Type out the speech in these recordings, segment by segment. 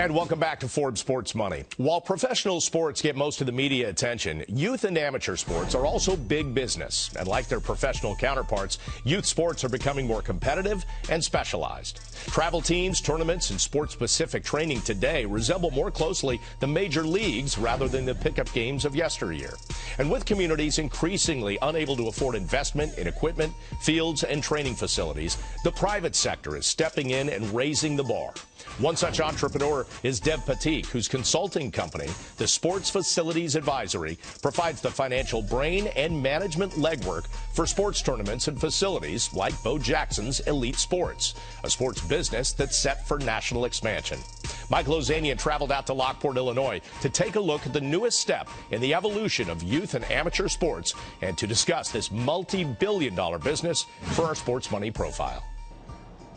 And welcome back to Forbes Sports Money. While professional sports get most of the media attention, youth and amateur sports are also big business. And like their professional counterparts, youth sports are becoming more competitive and specialized. Travel teams, tournaments, and sports-specific training today resemble more closely the major leagues rather than the pickup games of yesteryear. And with communities increasingly unable to afford investment in equipment, fields, and training facilities, the private sector is stepping in and raising the bar. One such entrepreneur is Dev Pathik, whose consulting company, the Sports Facilities Advisory, provides the financial brain and management legwork for sports tournaments and facilities like Bo Jackson's Elite Sports, a sports business that's set for national expansion. Mike Lozanian traveled out to Lockport, Illinois to take a look at the newest step in the evolution of youth and amateur sports and to discuss this multi-billion-dollar business for our Sports Money profile.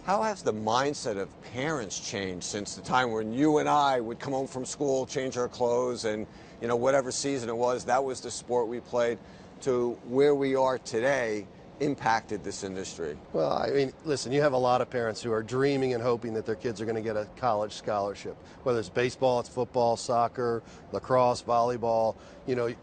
How has the mindset of parents changed since the time when you and I would come home from school, change our clothes, and whatever season it was, that was the sport we played, to where we are today impacted this industry? Well, I mean, listen, you have a lot of parents who are dreaming and hoping that their kids are going to get a college scholarship, whether it's baseball, it's football, soccer, lacrosse, volleyball.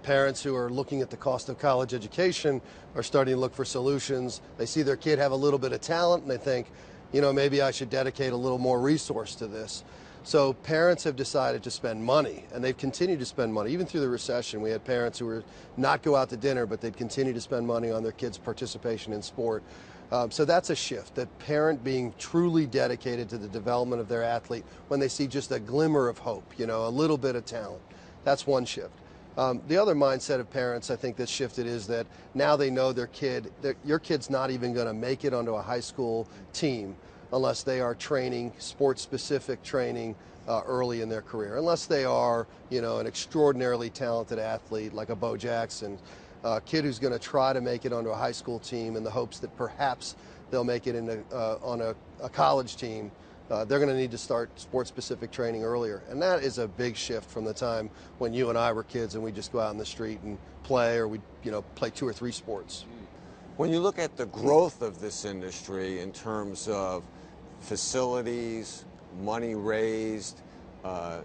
Parents who are looking at the cost of college education are starting to look for solutions. They see their kid have a little bit of talent and they think, maybe I should dedicate a little more resource to this. So parents have decided to spend money, and they've continued to spend money. Even through the recession, we had parents who were not go out to dinner, but they'd continue to spend money on their kids' participation in sport. So that's a shift, that parent being truly dedicated to the development of their athlete when they see just a glimmer of hope, a little bit of talent. That's one shift. The other mindset of parents, I think, that's shifted is that now they know your kid's not even going to make it onto a high school team unless they are training, sports-specific training early in their career. Unless they are, an extraordinarily talented athlete like a Bo Jackson, a kid who's going to try to make it onto a high school team in the hopes that perhaps they'll make it on a college team. They're going to need to start sports-specific training earlier. And that is a big shift from the time when you and I were kids and we just go out in the street and play, or we play 2 or 3 sports. When you look at the growth of this industry in terms of facilities, money raised, the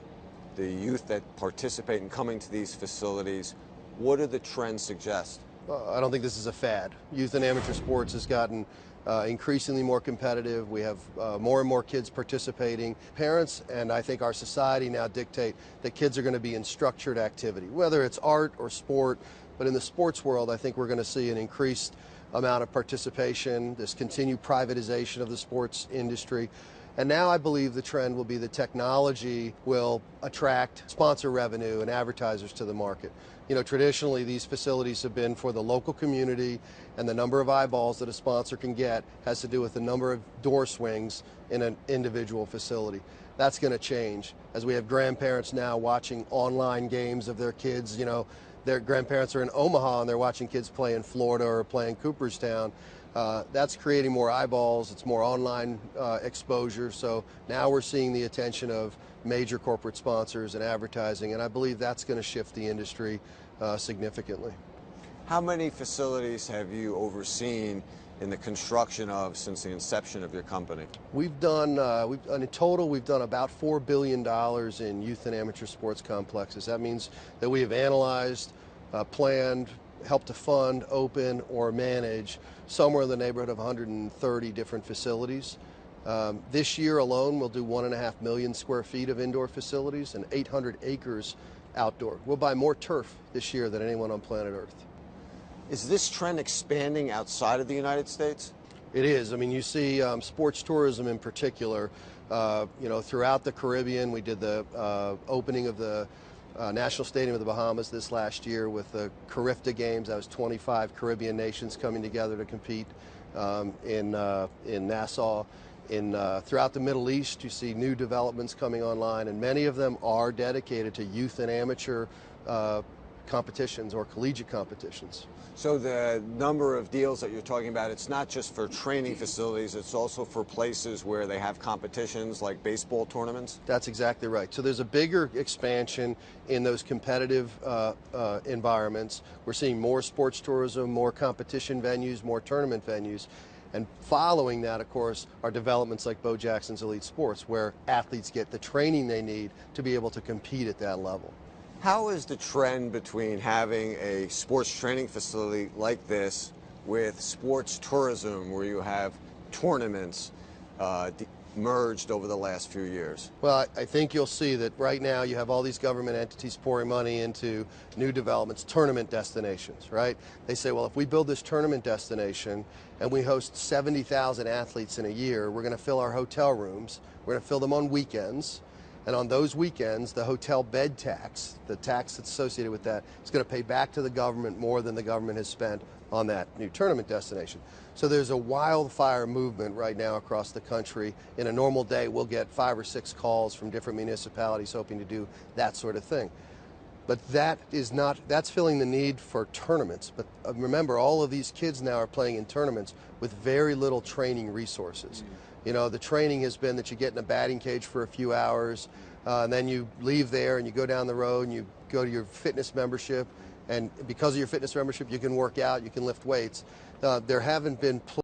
youth that participate in coming to these facilities, what do the trends suggest? I don't think this is a fad. Youth and amateur sports has gotten increasingly more competitive. We have more and more kids participating. Parents and I think our society now dictate that kids are going to be in structured activity, whether it's art or sport. But in the sports world, I think we're going to see an increased amount of participation, this continued privatization of the sports industry. And now I believe the trend will be that technology will attract sponsor revenue and advertisers to the market. Traditionally these facilities have been for the local community, and the number of eyeballs that a sponsor can get has to do with the number of door swings in an individual facility. That's going to change as we have grandparents now watching online games of their kids. Their grandparents are in Omaha and they're watching kids play in Florida or play in Cooperstown. That's creating more eyeballs. It's more online exposure. So now we're seeing the attention of major corporate sponsors and advertising, and I believe that's going to shift the industry significantly. How many facilities have you overseen in the construction of since the inception of your company? We've done, in total, we've done about $4 billion in youth and amateur sports complexes. That means that we have analyzed, planned, helped to fund, open, or manage somewhere in the neighborhood of 130 different facilities. This year alone, we'll do 1.5 million square feet of indoor facilities and 800 acres outdoor. We'll buy more turf this year than anyone on planet Earth. Is this trend expanding outside of the United States? It is. I mean, you see sports tourism in particular, throughout the Caribbean. We did the opening of the National Stadium of the Bahamas this last year with the Carifta Games. That was 25 Caribbean nations coming together to compete in Nassau. Throughout the Middle East, you see new developments coming online, and many of them are dedicated to youth and amateur competitions or collegiate competitions. So the number of deals that you're talking about, it's not just for training facilities, it's also for places where they have competitions like baseball tournaments? That's exactly right. So there's a bigger expansion in those competitive environments. We're seeing more sports tourism, more competition venues, more tournament venues. And following that, of course, are developments like Bo Jackson's Elite Sports, where athletes get the training they need to be able to compete at that level. How is the trend between having a sports training facility like this with sports tourism, where you have tournaments, merged over the last few years? Well, I think you'll see that right now you have all these government entities pouring money into new developments, tournament destinations, right? They say, well, if we build this tournament destination and we host 70,000 athletes in a year, we're going to fill our hotel rooms, we're going to fill them on weekends, and on those weekends, the hotel bed tax, the tax that's associated with that, is going to pay back to the government more than the government has spent on that new tournament destination. So there's a wildfire movement right now across the country. In a normal day, we'll get 5 or 6 calls from different municipalities hoping to do that sort of thing. But that's filling the need for tournaments. But remember, all of these kids now are playing in tournaments with very little training resources. You know, the training has been that you get in a batting cage for a few hours, and then you leave there and you go down the road and you go to your fitness membership. And because of your fitness membership, you can work out, you can lift weights. There haven't been